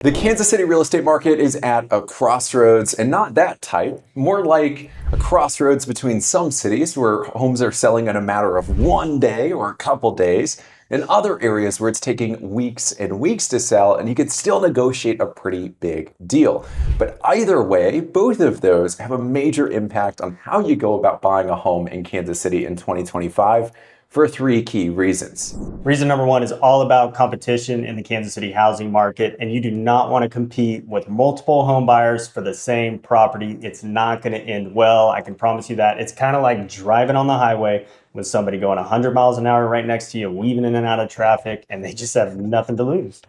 The Kansas City real estate market is at a crossroads, and not that type, more like a crossroads between some cities where homes are selling in a matter of one day or a couple days, and other areas where it's taking weeks and weeks to sell, and you can still negotiate a pretty big deal. But either way, both of those have a major impact on how you go about buying a home in Kansas City in 2025 for three key reasons. Reason number one is all about competition in the Kansas City housing market, and you do not want to compete with multiple home buyers for the same property. It's not going to end well. I can promise you that. It's kind of like driving on the highway with somebody going 100 miles an hour right next to you, weaving in and out of traffic, and they just have nothing to lose.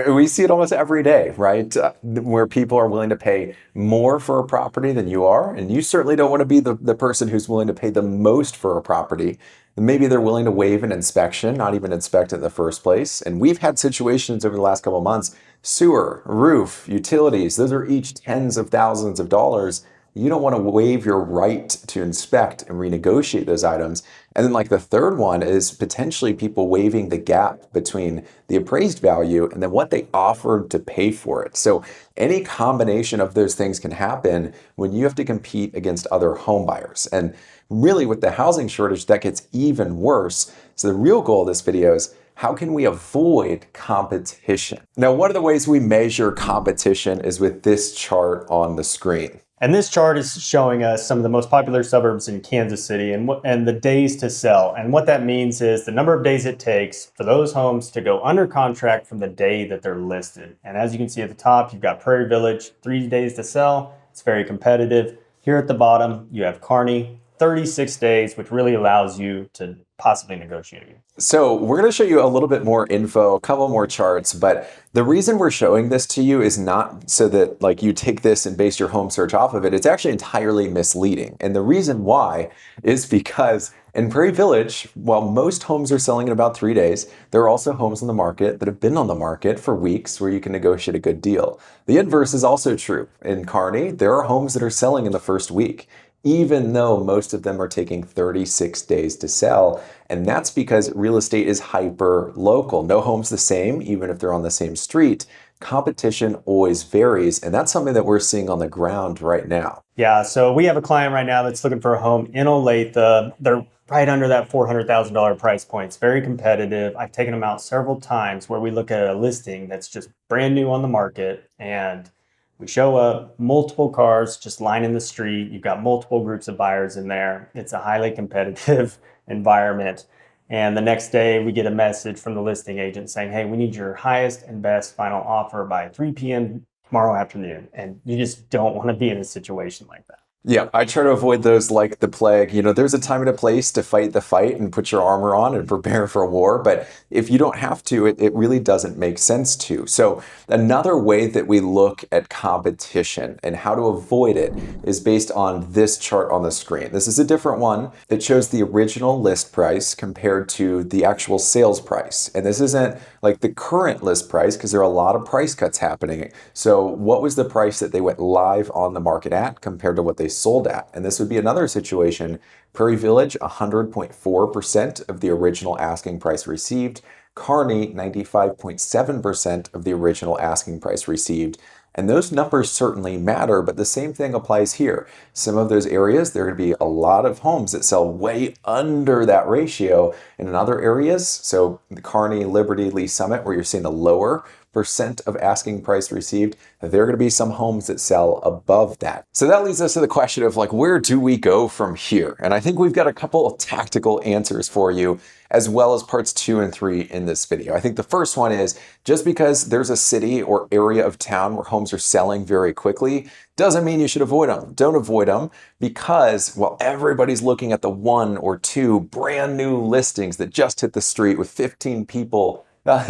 We see it almost every day, right? Where people are willing to pay more for a property than you are. And you certainly don't want to be the person who's willing to pay the most for a property. And maybe they're willing to waive an inspection, not even inspect it in the first place. And we've had situations over the last couple of months, sewer, roof, utilities, those are each tens of thousands of dollars. You don't want to waive your right to inspect and renegotiate those items. And then like the third one is potentially people waiving the gap between the appraised value and then what they offered to pay for it. So any combination of those things can happen when you have to compete against other home buyers. And really with the housing shortage, that gets even worse. So the real goal of this video is how can we avoid competition? Now, one of the ways we measure competition is with this chart on the screen. And this chart is showing us some of the most popular suburbs in Kansas City and the days to sell. And what that means is the number of days it takes for those homes to go under contract from the day that they're listed. And as you can see at the top, you've got Prairie Village, 3 days to sell. It's very competitive. Here at the bottom, you have Kearney, 36 days, which really allows you to possibly negotiate. So we're going to show you a little bit more info, a couple more charts, but the reason we're showing this to you is not so that like you take this and base your home search off of it. It's actually entirely misleading. And the reason why is because in Prairie Village, while most homes are selling in about 3 days, there are also homes on the market that have been on the market for weeks where you can negotiate a good deal. The inverse is also true. In Kearney, there are homes that are selling in the first week, even though most of them are taking 36 days to sell. And that's because real estate is hyper local. No home's the same, even if they're on the same street. Competition always varies. And that's something that we're seeing on the ground right now. Yeah, so we have a client right now that's looking for a home in Olathe. They're right under that $400,000 price point. It's very competitive. I've taken them out several times where we look at a listing that's just brand new on the market, and we show up, multiple cars just lining the street. You've got multiple groups of buyers in there. It's a highly competitive environment. And the next day we get a message from the listing agent saying, hey, we need your highest and best final offer by 3 p.m. tomorrow afternoon. And you just don't want to be in a situation like that. Yeah, I try to avoid those like the plague. You know, there's a time and a place to fight the fight and put your armor on and prepare for war. But if you don't have to, it really doesn't make sense to. So another way that we look at competition and how to avoid it is based on this chart on the screen. This is a different one that shows the original list price compared to the actual sales price. And this isn't like the current list price because there are a lot of price cuts happening. So what was the price that they went live on the market at compared to what they sold at? And this would be another situation. Prairie Village, 100.4% of the original asking price received. Kearney, 95.7% of the original asking price received. And those numbers certainly matter, but the same thing applies here. Some of those areas, there are going to be a lot of homes that sell way under that ratio. And in other areas, so the Kearney, Liberty, Lee Summit, where you're seeing the lower percent of asking price received, there are going to be some homes that sell above that. So that leads us to the question of like, where do we go from here? And I think we've got a couple of tactical answers for you, as well as parts 2 and 3 in this video. I think the first one is just because there's a city or area of town where homes are selling very quickly doesn't mean you should avoid them. Don't avoid them because while everybody's looking at the 1 or 2 brand new listings that just hit the street with 15 people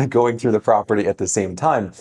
going through the property at the same time,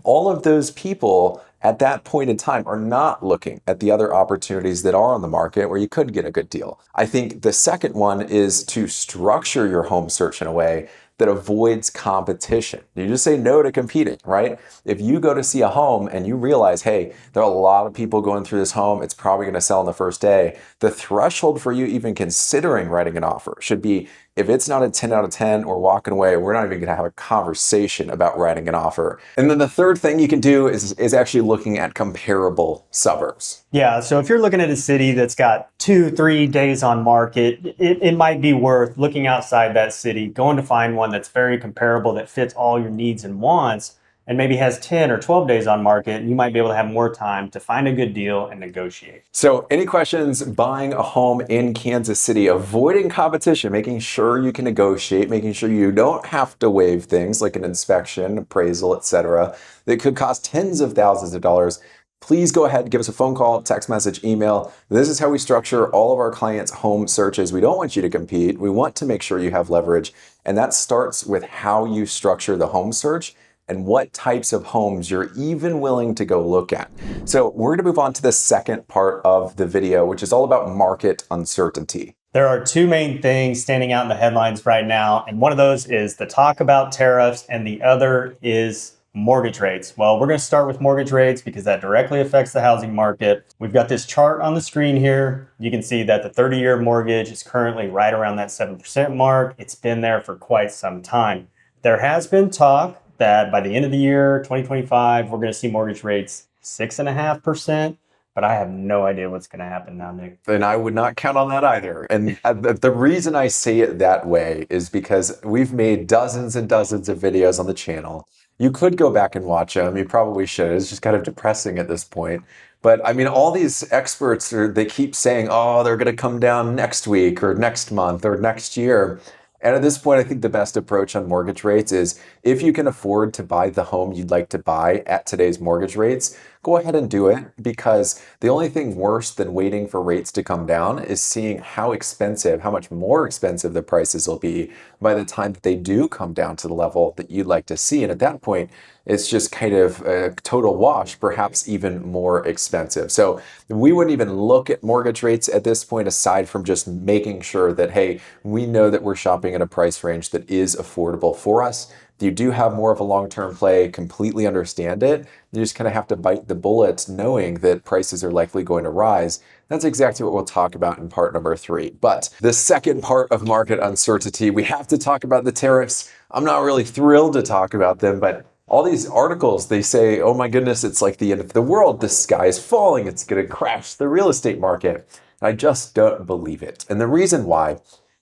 all of those people at that point in time are not looking at the other opportunities that are on the market where you could get a good deal. I think the second one is to structure your home search in a way that avoids competition. You just say no to competing, right? If you go to see a home and you realize, hey, there are a lot of people going through this home, it's probably going to sell on the first day, the threshold for you even considering writing an offer should be if it's not a 10 out of 10 or walking away, we're not even going to have a conversation about writing an offer. And then the third thing you can do is actually looking at comparable suburbs. Yeah, so if you're looking at a city that's got 2-3 days on market, it might be worth looking outside that city, going to find one that's very comparable, that fits all your needs and wants, and maybe has 10 or 12 days on market. And you might be able to have more time to find a good deal and negotiate. So any questions buying a home in Kansas City, avoiding competition, making sure you can negotiate, making sure you don't have to waive things like an inspection, appraisal, etc., that could cost tens of thousands of dollars, please go ahead and give us a phone call, text message, email. This is how we structure all of our clients' home searches. We don't want you to compete. We want to make sure you have leverage. And that starts with how you structure the home search and what types of homes you're even willing to go look at. So we're gonna move on to the second part of the video, which is all about market uncertainty. There are two main things standing out in the headlines right now, and one of those is the talk about tariffs, and the other is mortgage rates. Well, we're going to start with mortgage rates because that directly affects the housing market. We've got this chart on the screen here. You can see that the 30-year mortgage is currently right around that 7% mark. It's been there for quite some time. There has been talk that by the end of the year, 2025, we're going to see mortgage rates 6.5%. But I have no idea what's going to happen now, Nick. And I would not count on that either. And the reason I say it that way is because we've made dozens and dozens of videos on the channel. You could go back and watch them. You probably should. It's just kind of depressing at this point. But I mean, all these experts, they keep saying, oh, they're going to come down next week or next month or next year. And at this point, I think the best approach on mortgage rates is if you can afford to buy the home you'd like to buy at today's mortgage rates, go ahead and do it, because the only thing worse than waiting for rates to come down is seeing how expensive, how much more expensive the prices will be by the time that they do come down to the level that you'd like to see. And at that point, it's just kind of a total wash, perhaps even more expensive. So we wouldn't even look at mortgage rates at this point, aside from just making sure that, hey, we know that we're shopping at a price range that is affordable for us. If you do have more of a long-term play, completely understand it. You just kind of have to bite the bullet knowing that prices are likely going to rise. That's exactly what we'll talk about in part number 3. But the second part of market uncertainty, we have to talk about the tariffs. I'm not really thrilled to talk about them, but all these articles, they say, oh my goodness, it's like the end of the world. The sky is falling. It's going to crash the real estate market. I just don't believe it. And the reason why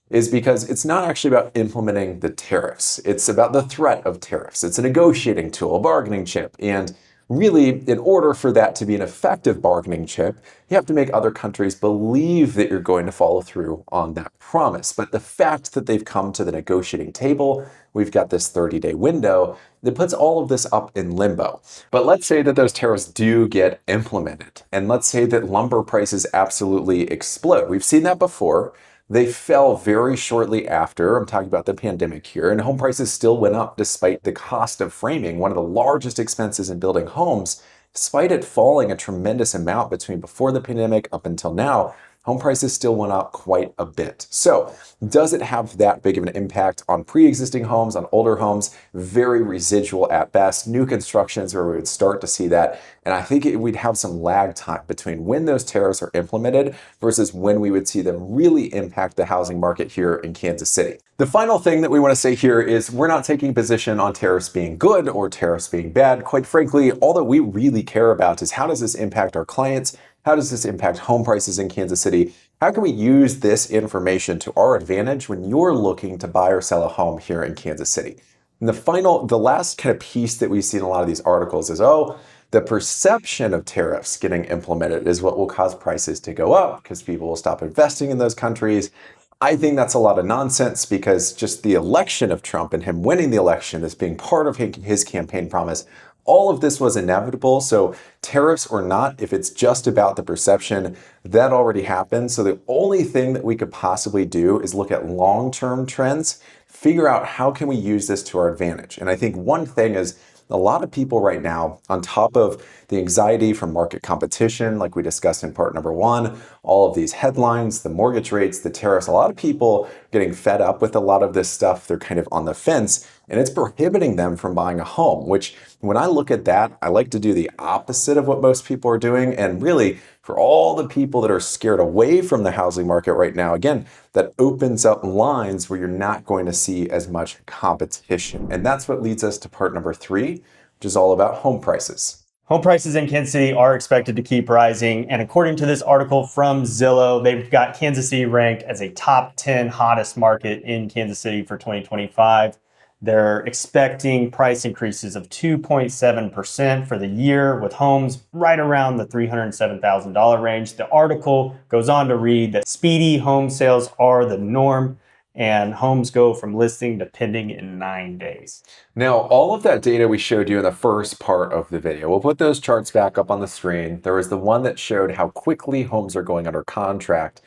is because it's not actually about implementing the tariffs. It's about the threat of tariffs. It's a negotiating tool, a bargaining chip. And really, in order for that to be an effective bargaining chip, you have to make other countries believe that you're going to follow through on that promise. But the fact that they've come to the negotiating table, we've got this 30-day window that puts all of this up in limbo. But let's say that those tariffs do get implemented. And let's say that lumber prices absolutely explode. We've seen that before. They fell very shortly after. I'm talking about the pandemic here, and home prices still went up despite the cost of framing, one of the largest expenses in building homes. Despite it falling a tremendous amount between before the pandemic up until now, home prices still went up quite a bit. So does it have that big of an impact on pre-existing homes, on older homes? Very residual at best. New constructions where we would start to see that. And I think we'd have some lag time between when those tariffs are implemented versus when we would see them really impact the housing market here in Kansas City. The final thing that we want to say here is we're not taking position on tariffs being good or tariffs being bad. Quite frankly, all that we really care about is how does this impact our clients? How does this impact home prices in Kansas City? How can we use this information to our advantage when you're looking to buy or sell a home here in Kansas City? And the last kind of piece that we see in a lot of these articles is, oh, the perception of tariffs getting implemented is what will cause prices to go up because people will stop investing in those countries. I think that's a lot of nonsense, because just the election of Trump and him winning the election as being part of his campaign promise, all of this was inevitable. So tariffs or not, if it's just about the perception, that already happened. So the only thing that we could possibly do is look at long-term trends, figure out how can we use this to our advantage. And I think one thing is, a lot of people right now, on top of the anxiety from market competition, like we discussed in part number 1, all of these headlines, the mortgage rates, the tariffs, a lot of people getting fed up with a lot of this stuff. They're kind of on the fence. and it's prohibiting them from buying a home, which when I look at that, I like to do the opposite of what most people are doing. And really, for all the people that are scared away from the housing market right now, again, that opens up lines where you're not going to see as much competition. And that's what leads us to part number 3, which is all about home prices. Home prices in Kansas City are expected to keep rising. And according to this article from Zillow, they've got Kansas City ranked as a top 10 hottest market in Kansas City for 2025. They're expecting price increases of 2.7% for the year, with homes right around the $307,000 range. The article goes on to read that speedy home sales are the norm, and homes go from listing to pending in 9 days. Now, all of that data we showed you in the first part of the video, we'll put those charts back up on the screen. There was the one that showed how quickly homes are going under contract.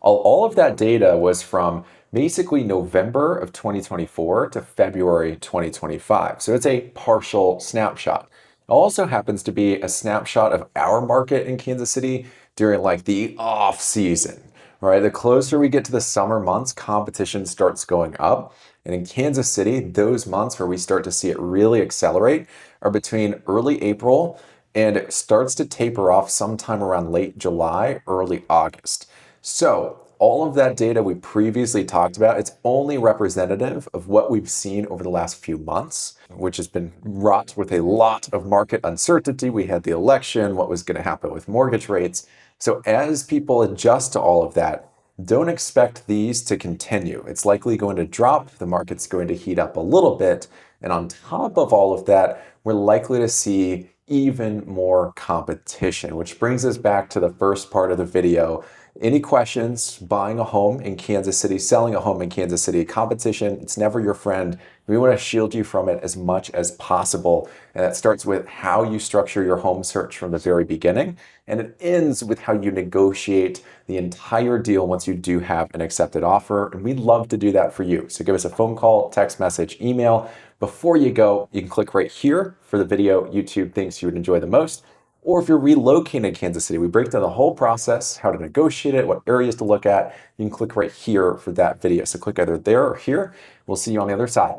All of that data was from basically November of 2024 to February 2025. So it's a partial snapshot. It also happens to be a snapshot of our market in Kansas City during like the off season, right? The closer we get to the summer months, competition starts going up. And in Kansas City, those months where we start to see it really accelerate are between early April and it starts to taper off sometime around late July, early August. So all of that data we previously talked about, it's only representative of what we've seen over the last few months, which has been wrought with a lot of market uncertainty. We had the election, what was going to happen with mortgage rates. So as people adjust to all of that, don't expect these to continue. It's likely going to drop. The market's going to heat up a little bit. And on top of all of that, we're likely to see even more competition, which brings us back to the first part of the video. Any questions buying a home in Kansas City, selling a home in Kansas City? Competition, it's never your friend. We want to shield you from it as much as possible. And that starts with how you structure your home search from the very beginning. And it ends with how you negotiate the entire deal once you do have an accepted offer. And we'd love to do that for you. So give us a phone call, text message, email. Before you go, you can click right here for the video YouTube thinks you would enjoy the most. Or if you're relocating in Kansas City, we break down the whole process, how to negotiate it, what areas to look at. You can click right here for that video. So click either there or here. We'll see you on the other side.